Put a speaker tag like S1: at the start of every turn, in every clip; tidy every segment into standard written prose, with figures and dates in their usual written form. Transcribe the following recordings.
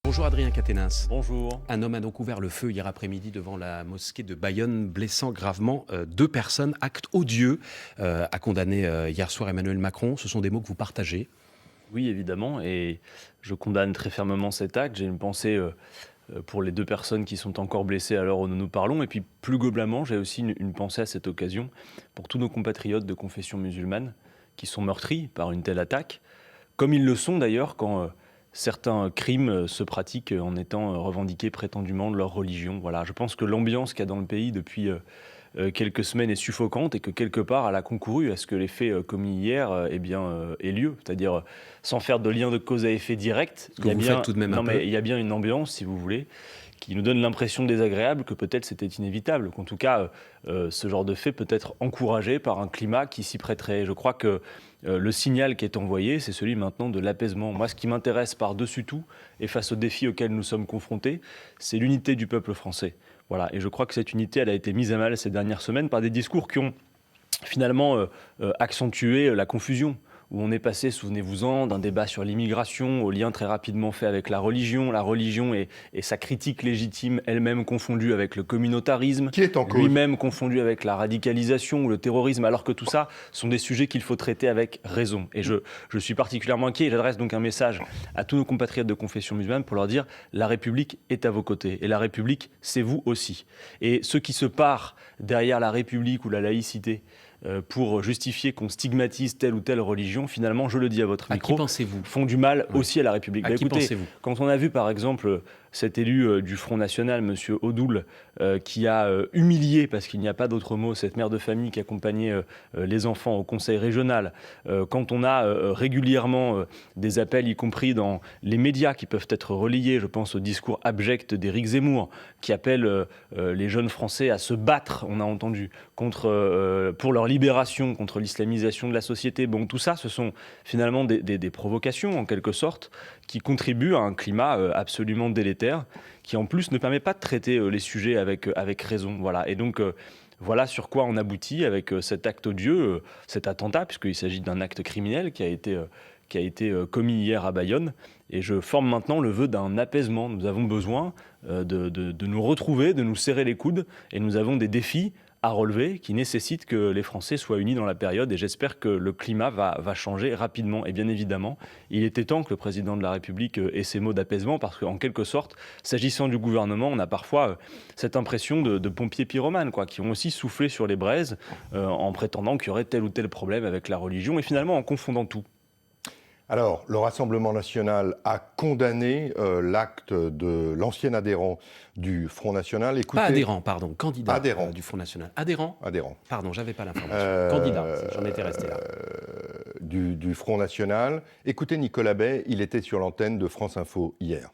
S1: Bonjour Adrien Quatennens.
S2: Bonjour.
S1: Un homme a donc ouvert le feu hier après-midi devant la mosquée de Bayonne, blessant gravement deux personnes. Acte odieux, a condamné hier soir Emmanuel Macron. Ce sont des mots que vous partagez.
S2: Oui, évidemment, et je condamne très fermement cet acte. J'ai une pensée pour les deux personnes qui sont encore blessées à l'heure où nous nous parlons. Et puis plus globalement, j'ai aussi une pensée à cette occasion pour tous nos compatriotes de confession musulmane qui sont meurtris par une telle attaque, comme ils le sont d'ailleurs quand certains crimes se pratiquent en étant revendiqués prétendument de leur religion. Voilà, je pense que l'ambiance qu'il y a dans le pays depuis quelques semaines est suffocante et que quelque part elle a concouru à ce que les faits commis hier aient lieu. C'est-à-dire sans faire de lien de cause à effet direct.
S1: Ce que vous faites tout de même un peu.
S2: Mais il y a bien une ambiance, si vous voulez, qui nous donne l'impression désagréable que peut-être c'était inévitable, qu'en tout cas ce genre de fait peut être encouragé par un climat qui s'y prêterait. Je crois que le signal qui est envoyé, c'est celui maintenant de l'apaisement. Moi, ce qui m'intéresse par-dessus tout, et face aux défis auxquels nous sommes confrontés, c'est l'unité du peuple français. Voilà. Et je crois que cette unité, elle a été mise à mal ces dernières semaines par des discours qui ont finalement accentué la confusion, où on est passé, souvenez-vous-en, d'un débat sur l'immigration au lien très rapidement fait avec la religion et sa critique légitime elle-même confondue avec le communautarisme,
S3: qui est en cause,
S2: lui-même confondu avec la radicalisation ou le terrorisme, alors que tout ça sont des sujets qu'il faut traiter avec raison. Et je suis particulièrement inquiet, et j'adresse donc un message à tous nos compatriotes de confession musulmane pour leur dire « La République est à vos côtés, et la République, c'est vous aussi ». Et ceux qui se parent derrière la République ou la laïcité, pour justifier qu'on stigmatise telle ou telle religion, finalement, je le dis à votre micro, font du mal aussi à la République.
S1: À qui pensez-vous ?
S2: Quand on a vu, par exemple, cet élu du Front National, M. Odoul, qui a humilié, parce qu'il n'y a pas d'autre mot, cette mère de famille qui accompagnait les enfants au conseil régional, quand on a régulièrement des appels, y compris dans les médias, qui peuvent être relayés, je pense au discours abject d'Éric Zemmour, qui appelle les jeunes Français à se battre, on a entendu, pour leur libération, contre l'islamisation de la société. Bon, tout ça, ce sont finalement des provocations, en quelque sorte, qui contribuent à un climat absolument délétère, qui en plus ne permet pas de traiter les sujets avec raison. Voilà. Et donc, voilà sur quoi on aboutit avec cet acte odieux, cet attentat, puisqu'il s'agit d'un acte criminel qui a été commis hier à Bayonne. Et je forme maintenant le vœu d'un apaisement. Nous avons besoin de nous retrouver, de nous serrer les coudes, et nous avons des défis à relever qui nécessitent que les Français soient unis dans la période, et j'espère que le climat va changer rapidement. Et bien évidemment, il était temps que le président de la République ait ces mots d'apaisement, parce qu'en quelque sorte, s'agissant du gouvernement, on a parfois cette impression de pompiers pyromanes, qui ont aussi soufflé sur les braises en prétendant qu'il y aurait tel ou tel problème avec la religion, et finalement en confondant tout.
S3: Alors, le Rassemblement national a condamné l'acte de l'ancien adhérent du Front National.
S1: Écoutez, pas adhérent, pardon, candidat
S3: adhérent.
S1: Du Front National. Adhérent ?
S3: Adhérent.
S1: Pardon, j'avais pas l'information. Candidat, j'en étais resté là.
S3: Du Front National. Écoutez Nicolas Bay, il était sur l'antenne de France Info hier.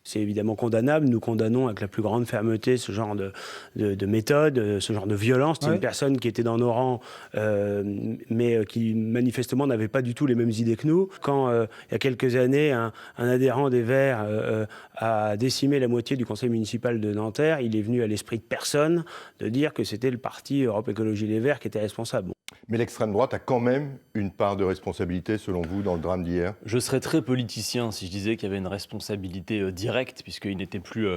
S4: C'est évidemment condamnable. Nous condamnons avec la plus grande fermeté ce genre de méthode, ce genre de violence. C'est une personne qui était dans nos rangs, mais qui manifestement n'avait pas du tout les mêmes idées que nous. Quand, il y a quelques années, un adhérent des Verts a décimé la moitié du conseil municipal de Nanterre, il est venu à l'esprit de personne de dire que c'était le parti Europe Écologie Les Verts qui était responsable.
S3: Mais l'extrême droite a quand même une part de responsabilité, selon vous, dans le drame d'hier ?
S2: Je serais très politicien si je disais qu'il y avait une responsabilité directe, puisqu'il n'était plus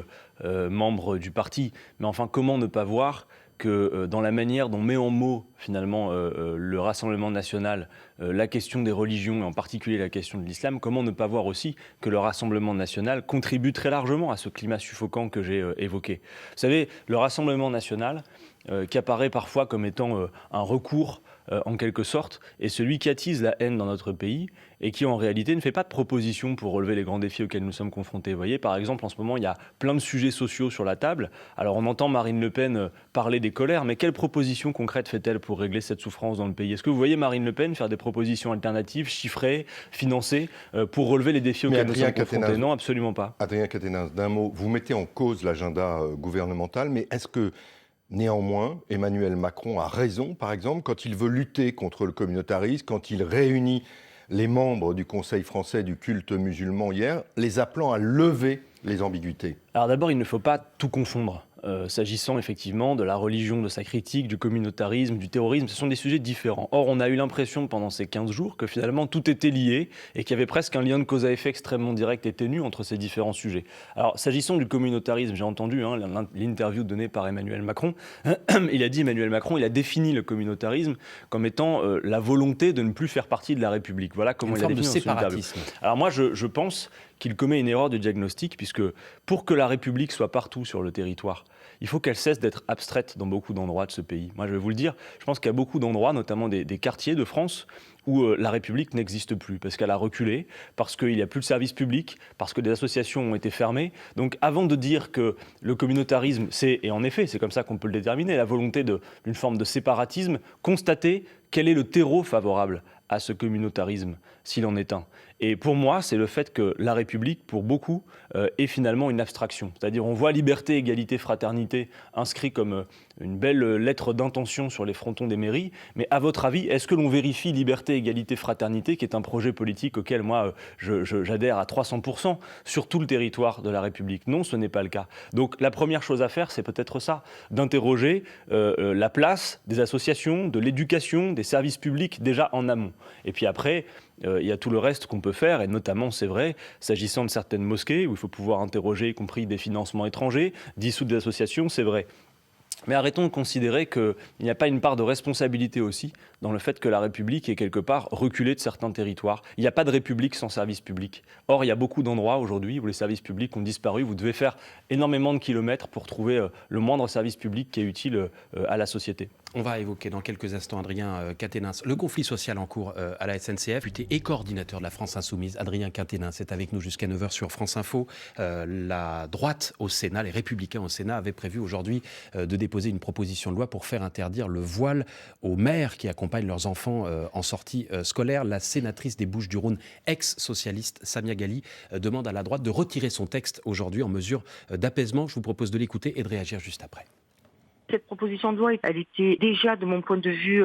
S2: membre du parti. Mais enfin, comment ne pas voir que dans la manière dont met en mots, finalement, le Rassemblement national, la question des religions, et en particulier la question de l'islam, comment ne pas voir aussi que le Rassemblement national contribue très largement à ce climat suffocant que j'ai évoqué. Vous savez, le Rassemblement national, qui apparaît parfois comme étant un recours, en quelque sorte, est celui qui attise la haine dans notre pays et qui, en réalité, ne fait pas de propositions pour relever les grands défis auxquels nous sommes confrontés. Vous voyez, par exemple, en ce moment, il y a plein de sujets sociaux sur la table. Alors, on entend Marine Le Pen parler des colères, mais quelles propositions concrètes fait-elle pour régler cette souffrance dans le pays ? Est-ce que vous voyez Marine Le Pen faire des propositions alternatives, chiffrées, financées, pour relever les défis auxquels nous sommes confrontés ? Non, absolument pas.
S3: Adrien Quatennens, d'un mot, vous mettez en cause l'agenda gouvernemental, mais est-ce que néanmoins, Emmanuel Macron a raison, par exemple, quand il veut lutter contre le communautarisme, quand il réunit les membres du Conseil français du culte musulman hier, les appelant à lever les ambiguïtés ?
S2: Alors d'abord, il ne faut pas tout confondre. s'agissant effectivement de la religion, de sa critique, du communautarisme, du terrorisme. Ce sont des sujets différents. Or, on a eu l'impression pendant ces 15 jours que finalement tout était lié et qu'il y avait presque un lien de cause à effet extrêmement direct et ténu entre ces différents sujets. Alors, s'agissant du communautarisme, j'ai entendu l'interview donnée par Emmanuel Macron. Emmanuel Macron, il a défini le communautarisme comme étant la volonté de ne plus faire partie de la République. Voilà comment il a défini
S1: une forme de séparatisme.
S2: Alors moi, je pense qu'il commet une erreur de diagnostic, puisque pour que la République soit partout sur le territoire, il faut qu'elle cesse d'être abstraite dans beaucoup d'endroits de ce pays. Moi, je vais vous le dire, je pense qu'il y a beaucoup d'endroits, notamment des quartiers de France, où la République n'existe plus, parce qu'elle a reculé, parce qu'il n'y a plus de services publics, parce que des associations ont été fermées. Donc avant de dire que le communautarisme, et en effet, c'est comme ça qu'on peut le déterminer, la volonté d'une forme de séparatisme, constater quel est le terreau favorable à ce communautarisme, s'il en est un. Et pour moi, c'est le fait que la République, pour beaucoup, est finalement une abstraction. C'est-à-dire, on voit liberté, égalité, fraternité inscrit comme une belle lettre d'intention sur les frontons des mairies. Mais à votre avis, est-ce que l'on vérifie liberté, égalité, fraternité, qui est un projet politique auquel moi, j'adhère à 300% sur tout le territoire de la République? Non, ce n'est pas le cas. Donc la première chose à faire, c'est peut-être ça, d'interroger la place des associations, de l'éducation, des services publics déjà en amont. Et puis après, il y a tout le reste qu'on peut faire, et notamment, c'est vrai, s'agissant de certaines mosquées, où il faut pouvoir interroger, y compris des financements étrangers, dissoudre des associations, c'est vrai. Mais arrêtons de considérer qu'il n'y a pas une part de responsabilité aussi dans le fait que la République est quelque part reculée de certains territoires. Il n'y a pas de République sans service public. Or, il y a beaucoup d'endroits aujourd'hui où les services publics ont disparu. Vous devez faire énormément de kilomètres pour trouver le moindre service public qui est utile à la société.
S1: On va évoquer dans quelques instants, Adrien Quatennens, le conflit social en cours à la SNCF, et coordinateur de la France Insoumise. Adrien Quatennens est avec nous jusqu'à 9h sur France Info. La droite au Sénat, les Républicains au Sénat, avaient prévu aujourd'hui de déposer une proposition de loi pour faire interdire le voile aux mères qui accompagnent leurs enfants en sortie scolaire. La sénatrice des Bouches-du-Rhône, ex-socialiste, Samia Ghali, demande à la droite de retirer son texte aujourd'hui en mesure d'apaisement. Je vous propose de l'écouter et de réagir juste après.
S5: Cette proposition de loi, elle était déjà, de mon point de vue,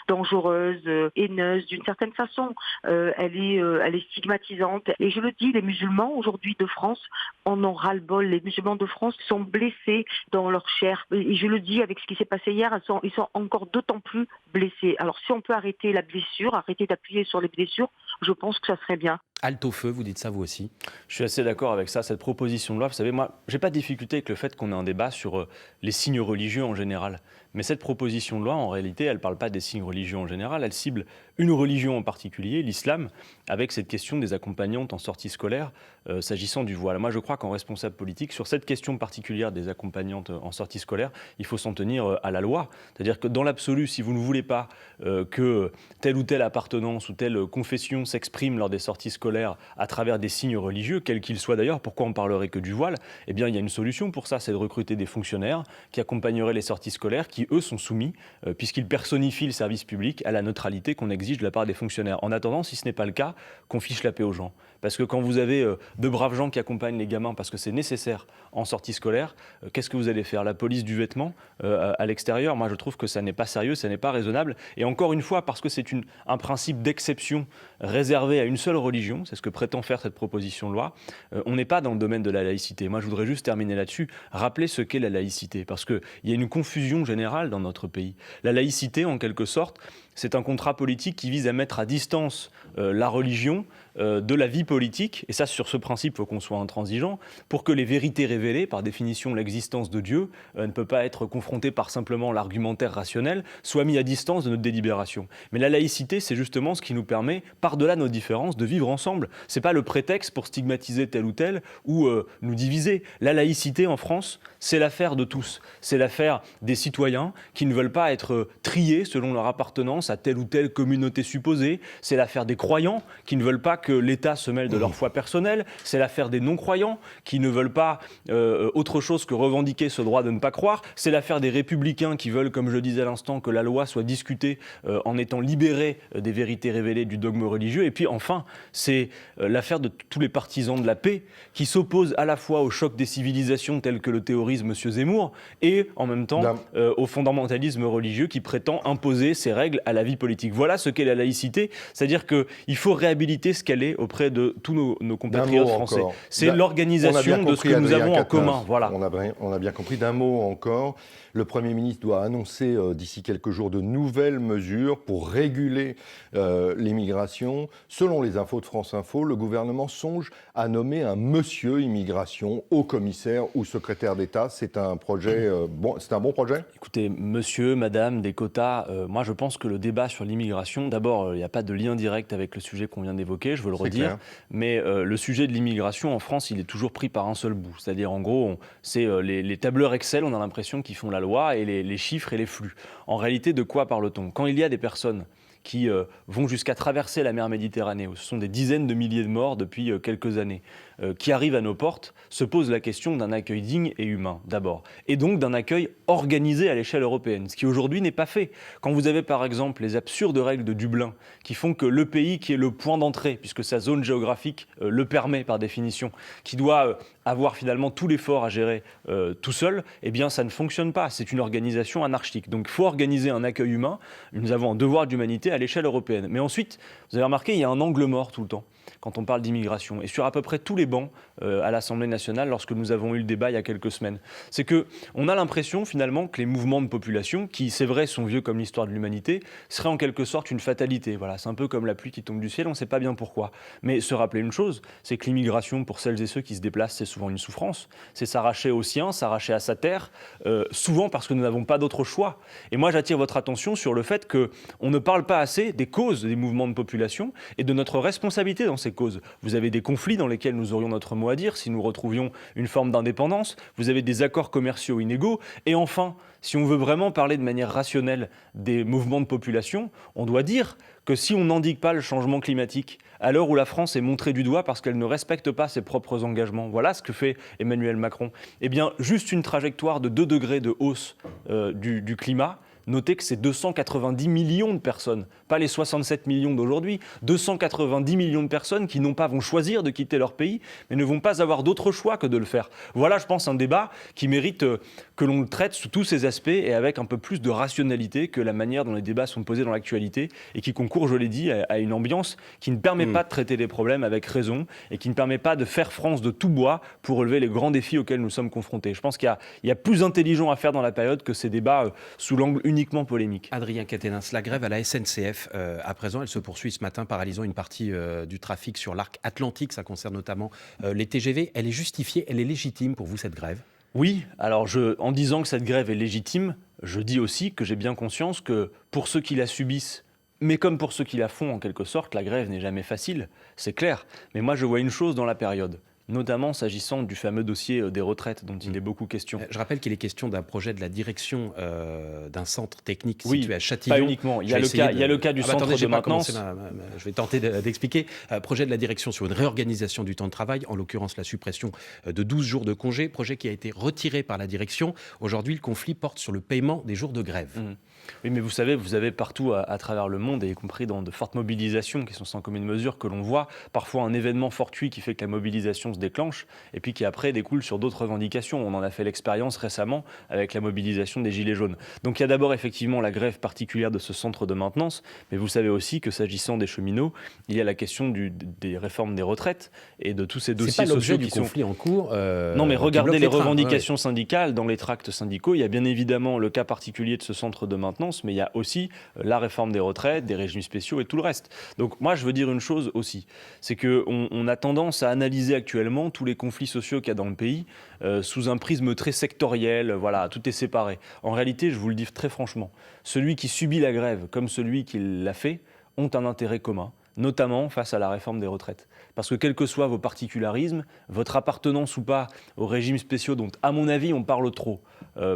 S5: dangereuse, haineuse, d'une certaine façon. Elle est stigmatisante. Et je le dis, les musulmans aujourd'hui de France en ont ras-le-bol. Les musulmans de France sont blessés dans leur chair. Et je le dis, avec ce qui s'est passé hier, ils sont encore d'autant plus blessés. Alors si on peut arrêter la blessure, arrêter d'appuyer sur les blessures, je pense que ça serait bien.
S1: Halte au feu, vous dites ça vous aussi?
S2: Je suis assez d'accord avec ça, cette proposition de loi. Vous savez, moi, j'ai pas de difficulté avec le fait qu'on ait un débat sur les signes religieux en général. Mais cette proposition de loi, en réalité, elle ne parle pas des signes religieux en général, elle cible une religion en particulier, l'islam, avec cette question des accompagnantes en sortie scolaire, s'agissant du voile. Moi, je crois qu'en responsable politique, sur cette question particulière des accompagnantes en sortie scolaire, il faut s'en tenir à la loi. C'est-à-dire que dans l'absolu, si vous ne voulez pas que telle ou telle appartenance ou telle confession s'exprime lors des sorties scolaires à travers des signes religieux, quels qu'ils soient d'ailleurs, pourquoi on parlerait que du voile? Eh bien, il y a une solution pour ça, c'est de recruter des fonctionnaires qui accompagneraient les sorties scolaires, qui eux sont soumis, puisqu'ils personnifient le service public, à la neutralité qu'on exige de la part des fonctionnaires. En attendant, si ce n'est pas le cas, qu'on fiche la paix aux gens. Parce que quand vous avez de braves gens qui accompagnent les gamins parce que c'est nécessaire en sortie scolaire, qu'est-ce que vous allez faire? La police du vêtement à l'extérieur? Moi, je trouve que ça n'est pas sérieux, ça n'est pas raisonnable. Et encore une fois, parce que c'est un principe d'exception réservé à une seule religion, c'est ce que prétend faire cette proposition de loi, on n'est pas dans le domaine de la laïcité. Moi, je voudrais juste terminer là-dessus, rappeler ce qu'est la laïcité. Parce qu'il y a une confusion générale dans notre pays. La laïcité, en quelque sorte, c'est un contrat politique qui vise à mettre à distance la religion de la vie politique, et ça, sur ce principe, il faut qu'on soit intransigeant, pour que les vérités révélées, par définition l'existence de Dieu, ne peut pas être confrontée par simplement l'argumentaire rationnel, soient mis à distance de notre délibération. Mais la laïcité, c'est justement ce qui nous permet, par-delà nos différences, de vivre ensemble. C'est pas le prétexte pour stigmatiser tel ou tel, ou nous diviser. La laïcité, en France, c'est l'affaire de tous. C'est l'affaire des citoyens qui ne veulent pas être triés selon leur appartenance à telle ou telle communauté supposée. C'est l'affaire des croyants qui ne veulent pas que l'État se mêle de leur foi personnelle. C'est l'affaire des non-croyants qui ne veulent pas autre chose que revendiquer ce droit de ne pas croire. C'est l'affaire des républicains qui veulent, comme je le disais à l'instant, que la loi soit discutée en étant libérée des vérités révélées du dogme religieux. Et puis enfin, c'est l'affaire de tous les partisans de la paix qui s'opposent à la fois au choc des civilisations tel que le théorise M. Zemmour et en même temps au fondamentalisme religieux qui prétend imposer ses règles à la vie politique. Voilà ce qu'est la laïcité, c'est-à-dire qu'il faut réhabiliter ce qu'elle est auprès de tous nos compatriotes français. C'est l'organisation de ce que nous avons en commun. Voilà.
S3: On a bien compris. D'un mot encore, le Premier ministre doit annoncer d'ici quelques jours de nouvelles mesures pour réguler l'immigration. Selon les infos de France Info, le gouvernement songe à nommer un monsieur immigration, haut commissaire ou secrétaire d'État. C'est un projet c'est un bon projet ?
S2: Écoutez, monsieur, madame, des quotas, moi je pense que le débat sur l'immigration, d'abord, il n'y a pas de lien direct avec le sujet qu'on vient d'évoquer, je veux le redire, clair. Mais le sujet de l'immigration en France, il est toujours pris par un seul bout. C'est-à-dire, en gros, c'est les tableurs Excel, on a l'impression qu'ils font la loi, et les chiffres et les flux. En réalité, de quoi parle-t-on ? Quand il y a des personnes qui vont jusqu'à traverser la mer Méditerranée, où ce sont des dizaines de milliers de morts depuis quelques années, qui arrivent à nos portes, se pose la question d'un accueil digne et humain, d'abord. Et donc d'un accueil organisé à l'échelle européenne, ce qui aujourd'hui n'est pas fait. Quand vous avez par exemple les absurdes règles de Dublin, qui font que le pays qui est le point d'entrée, puisque sa zone géographique le permet par définition, qui doit avoir finalement tout l'effort à gérer tout seul, eh bien ça ne fonctionne pas. C'est une organisation anarchique. Donc il faut organiser un accueil humain. Nous avons un devoir d'humanité à l'échelle européenne. Mais ensuite, vous avez remarqué, il y a un angle mort tout le temps quand on parle d'immigration, et sur à peu près tous les bancs à l'Assemblée nationale lorsque nous avons eu le débat il y a quelques semaines. C'est qu'on a l'impression finalement que les mouvements de population, qui c'est vrai sont vieux comme l'histoire de l'humanité, seraient en quelque sorte une fatalité. Voilà, c'est un peu comme la pluie qui tombe du ciel, on ne sait pas bien pourquoi. Mais se rappeler une chose, c'est que l'immigration, pour celles et ceux qui se déplacent, c'est souvent une souffrance. C'est s'arracher au sien, s'arracher à sa terre, souvent parce que nous n'avons pas d'autre choix. Et moi j'attire votre attention sur le fait qu'on ne parle pas assez des causes des mouvements de population et de notre responsabilité dans ces causes. Vous avez des conflits dans lesquels nous aurions notre mot à dire si nous retrouvions une forme d'indépendance. Vous avez des accords commerciaux inégaux. Et enfin, si on veut vraiment parler de manière rationnelle des mouvements de population, on doit dire que si on n'endigue pas le changement climatique, à l'heure où la France est montrée du doigt parce qu'elle ne respecte pas ses propres engagements, voilà ce que fait Emmanuel Macron, eh bien, juste une trajectoire de 2 degrés de hausse du climat. Notez que c'est 290 millions de personnes, pas les 67 millions d'aujourd'hui, 290 millions de personnes qui non pas vont choisir de quitter leur pays, mais ne vont pas avoir d'autre choix que de le faire. Voilà, je pense, un débat qui mérite que l'on le traite sous tous ses aspects et avec un peu plus de rationalité que la manière dont les débats sont posés dans l'actualité et qui concourt, je l'ai dit, à une ambiance qui ne permet pas de traiter les problèmes avec raison et qui ne permet pas de faire France de tout bois pour relever les grands défis auxquels nous sommes confrontés. Je pense qu'il y a plus intelligent à faire dans la période que ces débats sous l'angle uniquement polémique.
S1: Adrien Quatennens, la grève à la SNCF, à présent, elle se poursuit ce matin, paralysant une partie du trafic sur l'arc atlantique. Ça concerne notamment les TGV. Elle est justifiée, elle est légitime pour vous, cette grève ?
S2: Oui, alors en disant que cette grève est légitime, je dis aussi que j'ai bien conscience que pour ceux qui la subissent, mais comme pour ceux qui la font en quelque sorte, la grève n'est jamais facile, c'est clair. Mais moi je vois une chose dans la période, notamment s'agissant du fameux dossier des retraites dont il est beaucoup question.
S1: Je rappelle qu'il est question d'un projet de la direction d'un centre technique situé à Châtillon.
S2: Pas uniquement. Il y a le cas du centre de maintenance.
S1: Je vais tenter d'expliquer. Projet de la direction sur une réorganisation du temps de travail, en l'occurrence la suppression de 12 jours de congé, projet qui a été retiré par la direction. Aujourd'hui, le conflit porte sur le paiement des jours de grève.
S2: Oui, mais vous savez, vous avez partout à travers le monde, et y compris dans de fortes mobilisations qui sont sans commune mesure, que l'on voit parfois un événement fortuit qui fait que la mobilisation se déclenche et puis qui après découle sur d'autres revendications. On en a fait l'expérience récemment avec la mobilisation des Gilets jaunes. Donc il y a d'abord effectivement la grève particulière de ce centre de maintenance, mais vous savez aussi que s'agissant des cheminots, il y a la question des réformes des retraites et de tous ces dossiers sociaux
S1: qui sont... conflit en cours.
S2: Non, mais regardez les revendications syndicales dans les tracts syndicaux. Il y a bien évidemment le cas particulier de ce centre de maintenance, mais il y a aussi la réforme des retraites, des régimes spéciaux et tout le reste. Donc moi, je veux dire une chose aussi, c'est qu'on a tendance à analyser actuellement tous les conflits sociaux qu'il y a dans le pays sous un prisme très sectoriel, voilà, tout est séparé. En réalité, je vous le dis très franchement, celui qui subit la grève comme celui qui l'a fait ont un intérêt commun, notamment face à la réforme des retraites. Parce que quels que soient vos particularismes, votre appartenance ou pas aux régimes spéciaux dont, à mon avis, on parle trop,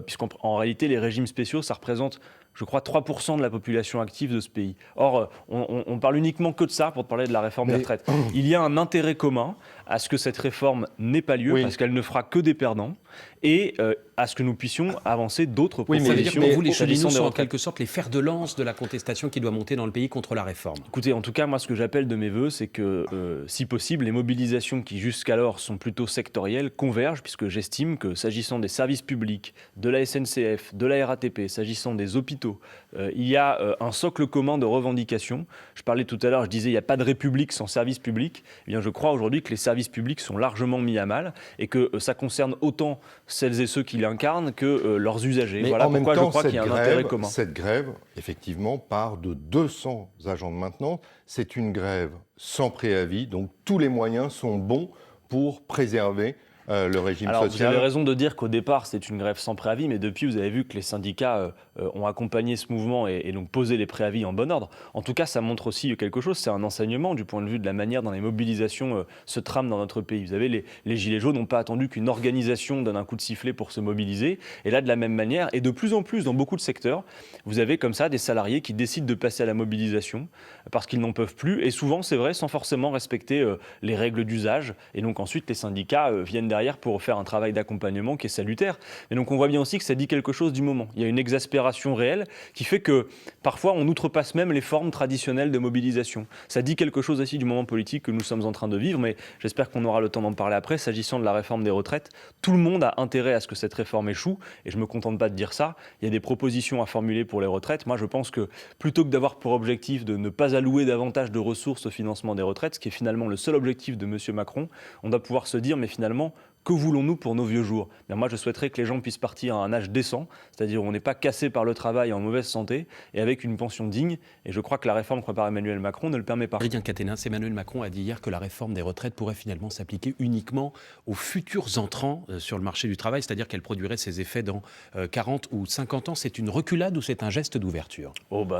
S2: puisqu'en réalité, les régimes spéciaux, ça représente, je crois, 3% de la population active de ce pays. Or, on parle uniquement que de ça pour parler de la réforme des retraites. Il y a un intérêt commun à ce que cette réforme n'ait pas lieu, parce qu'elle ne fera que des perdants, et à ce que nous puissions avancer d'autres propositions.
S1: Ça veut dire que pour vous, les cheminots sont en quelque sorte les fers de lance de la contestation qui doit monter dans le pays contre la réforme.
S2: Écoutez, en tout cas, moi, ce que j'appelle de mes voeux, c'est que, si possible, les mobilisations qui jusqu'alors sont plutôt sectorielles convergent, puisque j'estime que, s'agissant des services publics, de la SNCF, de la RATP, s'agissant des hôpitaux, tôt. Il y a un socle commun de revendications. Je parlais tout à l'heure, je disais il n'y a pas de république sans service public. Eh bien, je crois aujourd'hui que les services publics sont largement mis à mal et que ça concerne autant celles et ceux qui l'incarnent que leurs usagers.
S3: Mais
S2: voilà
S3: en même
S2: pourquoi
S3: temps,
S2: je crois qu'il y a un intérêt commun.
S3: cette grève, effectivement, part de 200 agents de maintenance. C'est une grève sans préavis, donc tous les moyens sont bons pour préserver le régime
S2: Alors,
S3: social.
S2: vous avez raison de dire qu'au départ, c'est une grève sans préavis, mais depuis, vous avez vu que les syndicats ont accompagné ce mouvement et donc posé les préavis en bon ordre. En tout cas, ça montre aussi quelque chose, c'est un enseignement du point de vue de la manière dont les mobilisations se trament dans notre pays. Vous savez, les Gilets jaunes n'ont pas attendu qu'une organisation donne un coup de sifflet pour se mobiliser. Et là, de la même manière, et de plus en plus dans beaucoup de secteurs, vous avez comme ça des salariés qui décident de passer à la mobilisation parce qu'ils n'en peuvent plus. Et souvent, c'est vrai, sans forcément respecter les règles d'usage. Et donc ensuite, les syndicats viennent derrière pour faire un travail d'accompagnement qui est salutaire. Et donc on voit bien aussi que ça dit quelque chose du moment. Il y a une exaspération réelle qui fait que parfois on outrepasse même les formes traditionnelles de mobilisation. Ça dit quelque chose aussi du moment politique que nous sommes en train de vivre, mais j'espère qu'on aura le temps d'en parler après. S'agissant de la réforme des retraites, tout le monde a intérêt à ce que cette réforme échoue, et je ne me contente pas de dire ça. Il y a des propositions à formuler pour les retraites. Moi je pense que plutôt que d'avoir pour objectif de ne pas allouer davantage de ressources au financement des retraites, ce qui est finalement le seul objectif de M. Macron, on doit pouvoir se dire, mais finalement, que voulons-nous pour nos vieux jours ? Bien, moi, je souhaiterais que les gens puissent partir à un âge décent, c'est-à-dire où on n'est pas cassé par le travail en mauvaise santé et avec une pension digne. Et je crois que la réforme que prépare Emmanuel Macron ne le permet pas.
S1: Adrien Quatennens, Emmanuel Macron a dit hier que la réforme des retraites pourrait finalement s'appliquer uniquement aux futurs entrants sur le marché du travail, c'est-à-dire qu'elle produirait ses effets dans 40 ou 50 ans. C'est une reculade ou c'est un geste d'ouverture ?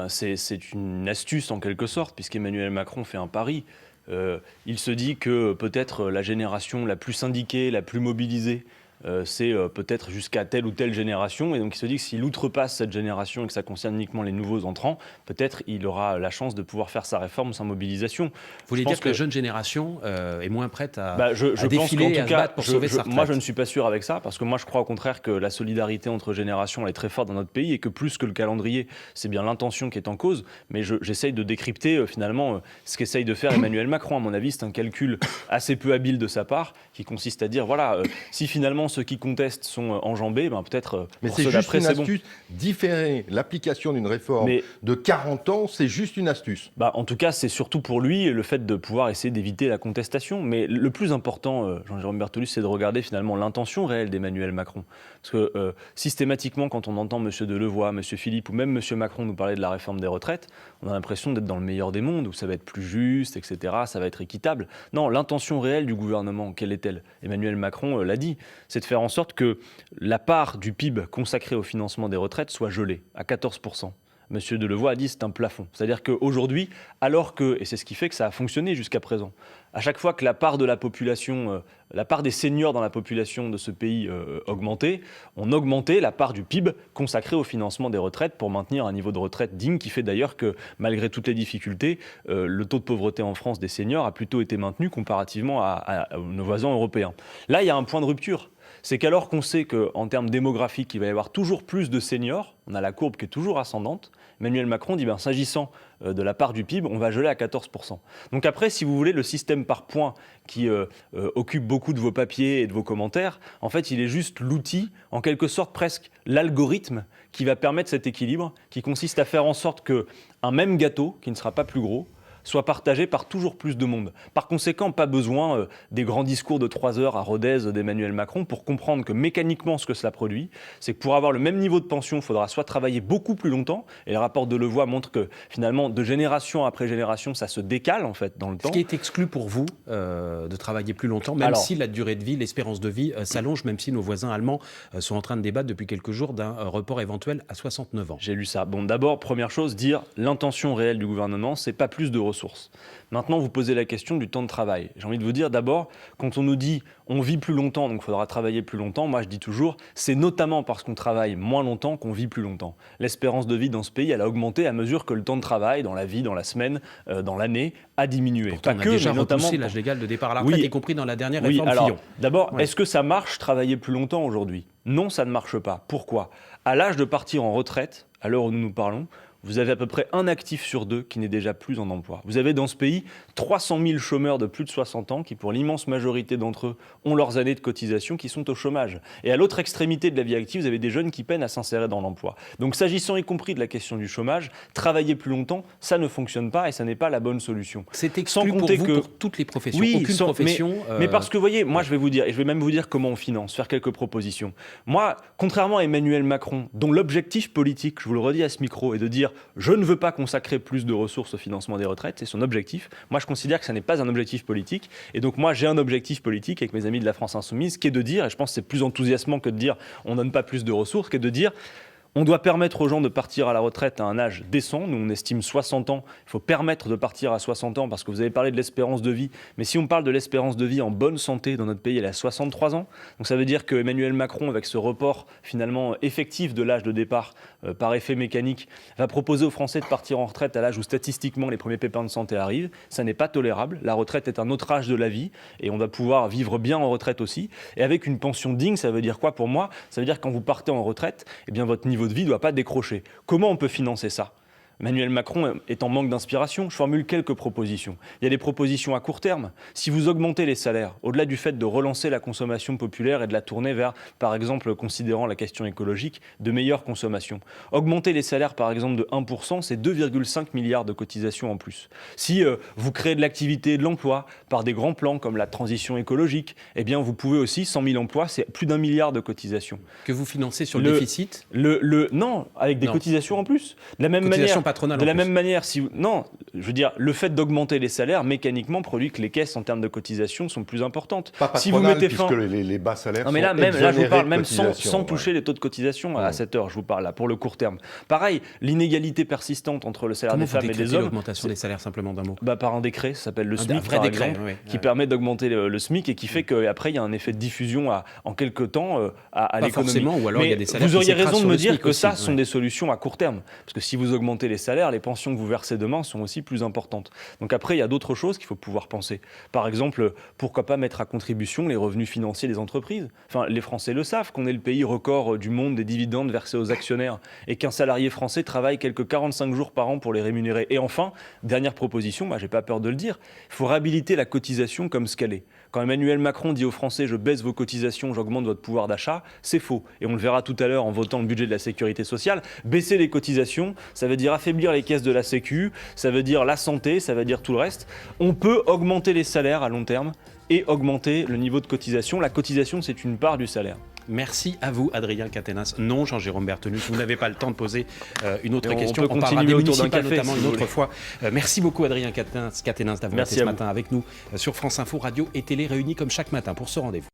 S2: C'est une astuce en quelque sorte, puisqu'Emmanuel Macron fait un pari. Il se dit que peut-être la génération la plus syndiquée, la plus mobilisée, c'est peut-être jusqu'à telle ou telle génération. Et donc il se dit que s'il outrepasse cette génération et que ça concerne uniquement les nouveaux entrants, peut-être il aura la chance de pouvoir faire sa réforme sans mobilisation.
S1: Vous voulez dire que la jeune génération est moins prête à défiler et à se battre pour sauver sa retraite ?
S2: Moi, je ne suis pas sûr avec ça, parce que moi, je crois au contraire que la solidarité entre générations elle est très forte dans notre pays et que plus que le calendrier, c'est bien l'intention qui est en cause. Mais j'essaye de décrypter finalement ce qu'essaye de faire Emmanuel Macron. À mon avis, c'est un calcul assez peu habile de sa part qui consiste à dire, voilà, si finalement ceux qui contestent sont enjambés, ben peut-être
S3: mais
S2: pour
S3: c'est
S2: ceux
S3: juste
S2: d'après,
S3: une
S2: c'est bon.
S3: astuce. Différer l'application d'une réforme de 40 ans, c'est juste une astuce.
S2: En tout cas, c'est surtout pour lui le fait de pouvoir essayer d'éviter la contestation. Mais le plus important, Jean-Jérôme Bertolus, c'est de regarder finalement l'intention réelle d'Emmanuel Macron. Parce que systématiquement, quand on entend M. Delevoye, M. Philippe ou même M. Macron nous parler de la réforme des retraites, on a l'impression d'être dans le meilleur des mondes, où ça va être plus juste, etc., ça va être équitable. Non, l'intention réelle du gouvernement, quelle est-elle ? Emmanuel Macron l'a dit, c'est de faire en sorte que la part du PIB consacrée au financement des retraites soit gelée à 14%. Monsieur Delevoye a dit c'est un plafond. C'est-à-dire qu'aujourd'hui, alors que, et c'est ce qui fait que ça a fonctionné jusqu'à présent, à chaque fois que la part de la population, la part des seniors dans la population de ce pays augmentait, on augmentait la part du PIB consacrée au financement des retraites pour maintenir un niveau de retraite digne qui fait d'ailleurs que, malgré toutes les difficultés, le taux de pauvreté en France des seniors a plutôt été maintenu comparativement à nos voisins européens. Là, il y a un point de rupture. C'est qu'alors qu'on sait qu'en termes démographiques, il va y avoir toujours plus de seniors, on a la courbe qui est toujours ascendante, Emmanuel Macron dit, s'agissant de la part du PIB, on va geler à 14%. Donc après, si vous voulez, le système par points qui occupe beaucoup de vos papiers et de vos commentaires, en fait, il est juste l'outil, en quelque sorte presque l'algorithme qui va permettre cet équilibre, qui consiste à faire en sorte qu'un même gâteau, qui ne sera pas plus gros, soit partagé par toujours plus de monde. Par conséquent, pas besoin des grands discours de 3 heures à Rodez d'Emmanuel Macron pour comprendre que mécaniquement, ce que cela produit, c'est que pour avoir le même niveau de pension, il faudra soit travailler beaucoup plus longtemps, et le rapport de Delevoye montre que finalement, de génération après génération, ça se décale en fait dans le temps.
S1: Ce qui est exclu pour vous de travailler plus longtemps, même si la durée de vie, l'espérance de vie s'allonge, même si nos voisins allemands sont en train de débattre depuis quelques jours d'un report éventuel à 69 ans.
S2: J'ai lu ça. Bon, d'abord, première chose, dire l'intention réelle du gouvernement, c'est pas plus de ressources. Maintenant, vous posez la question du temps de travail. J'ai envie de vous dire d'abord, quand on nous dit on vit plus longtemps, donc il faudra travailler plus longtemps, moi je dis toujours, c'est notamment parce qu'on travaille moins longtemps qu'on vit plus longtemps. L'espérance de vie dans ce pays, elle a augmenté à mesure que le temps de travail, dans la vie, dans la semaine, dans l'année, a diminué.
S1: Pourtant, on a déjà repoussé l'âge légal de départ à la retraite, y compris dans la dernière réforme Fillon.
S2: D'abord, est-ce que ça marche travailler plus longtemps aujourd'hui ? Non, ça ne marche pas. Pourquoi ? À l'âge de partir en retraite, à l'heure où nous nous parlons, vous avez à peu près un actif sur 2 qui n'est déjà plus en emploi. Vous avez dans ce pays 300 000 chômeurs de plus de 60 ans qui, pour l'immense majorité d'entre eux, ont leurs années de cotisation qui sont au chômage. Et à l'autre extrémité de la vie active, vous avez des jeunes qui peinent à s'insérer dans l'emploi. Donc s'agissant y compris de la question du chômage, travailler plus longtemps, ça ne fonctionne pas et ça n'est pas la bonne solution.
S1: C'est exclu pour vous, pour toutes les professions,
S2: oui,
S1: aucune profession...
S2: Mais parce que, vous voyez, moi je vais vous dire, et je vais même vous dire comment on finance, faire quelques propositions. Moi, contrairement à Emmanuel Macron, dont l'objectif politique, je vous le redis à ce micro, est de dire « je ne veux pas consacrer plus de ressources au financement des retraites », c'est son objectif. Moi, je considère que ça n'est pas un objectif politique. Et donc, moi, j'ai un objectif politique avec mes amis de la France Insoumise, qui est de dire, et je pense que c'est plus enthousiasmant que de dire « on ne donne pas plus de ressources », qui est de dire « on doit permettre aux gens de partir à la retraite à un âge décent. Nous, on estime 60 ans. Il faut permettre de partir à 60 ans parce que vous avez parlé de l'espérance de vie. Mais si on parle de l'espérance de vie en bonne santé dans notre pays, elle est à 63 ans. Donc ça veut dire que Emmanuel Macron, avec ce report finalement effectif de l'âge de départ par effet mécanique, va proposer aux Français de partir en retraite à l'âge où statistiquement les premiers pépins de santé arrivent. Ça n'est pas tolérable. La retraite est un autre âge de la vie et on doit pouvoir vivre bien en retraite aussi. Et avec une pension digne, ça veut dire quoi pour moi? Ça veut dire que quand vous partez en retraite, eh bien votre niveau de vie ne doit pas décrocher. Comment on peut financer ça? Emmanuel Macron est en manque d'inspiration. Je formule quelques propositions. Il y a des propositions à court terme. Si vous augmentez les salaires, au-delà du fait de relancer la consommation populaire et de la tourner vers, par exemple, considérant la question écologique, de meilleure consommation. Augmenter les salaires, par exemple, de 1%, c'est 2,5 milliards de cotisations en plus. Si vous créez de l'activité et de l'emploi par des grands plans comme la transition écologique, eh bien, vous pouvez aussi, 100 000 emplois, c'est plus d'1 milliard de cotisations.
S1: Que vous financez sur le déficit?
S2: Non, avec des cotisations en plus. De la même manière... De la même manière, non, je veux dire, le fait d'augmenter les salaires mécaniquement produit que les caisses en termes de cotisation sont plus importantes.
S3: Pas patronal,
S2: si vous mettez
S3: puisque
S2: fin...
S3: les bas salaires
S2: non, mais là,
S3: sont
S2: même, là, je vous parle même sans
S3: ouais.
S2: toucher les taux de cotisation à cette heure, je vous parle là, pour le court terme. Pareil, l'inégalité persistante entre le salaire des femmes et des hommes...
S1: l'augmentation des salaires, simplement d'un mot?
S2: Par un décret, ça s'appelle le SMIC,
S1: vrai
S2: par
S1: décret,
S2: exemple,
S1: oui.
S2: qui permet d'augmenter le SMIC et qui fait qu'après, il y a un effet de diffusion en quelques temps à l'économie.
S1: Forcément, ou alors il y a des salaires
S2: vous auriez raison de me dire que
S1: aussi,
S2: ça sont des solutions à court terme. Parce que si vous augmentez les salaires, les pensions que vous versez demain sont aussi plus importantes. Donc après, il y a d'autres choses qu'il faut pouvoir penser. Par exemple, pourquoi pas mettre à contribution les revenus financiers des entreprises? Enfin, les Français le savent, qu'on est le pays record du monde des dividendes versés aux actionnaires et qu'un salarié français travaille quelques 45 jours par an pour les rémunérer. Et enfin, dernière proposition, j'ai pas peur de le dire, il faut réhabiliter la cotisation comme ce qu'elle est. Quand Emmanuel Macron dit aux Français « je baisse vos cotisations, j'augmente votre pouvoir d'achat », c'est faux. Et on le verra tout à l'heure en votant le budget de la sécurité sociale. Baisser les cotisations, ça veut dire affaiblir les caisses de la Sécu, ça veut dire la santé, ça veut dire tout le reste. On peut augmenter les salaires à long terme et augmenter le niveau de cotisation. La cotisation, c'est une part du salaire.
S1: Merci à vous, Adrien Quatennens. Non, Jean-Jérôme Berthelus, vous n'avez pas le temps de poser une autre question.
S2: On parlera des municipales
S1: notamment une autre fois. Merci beaucoup, Adrien Quatennens, d'avoir été ce matin avec nous sur France Info, radio et télé réunis comme chaque matin pour ce rendez-vous.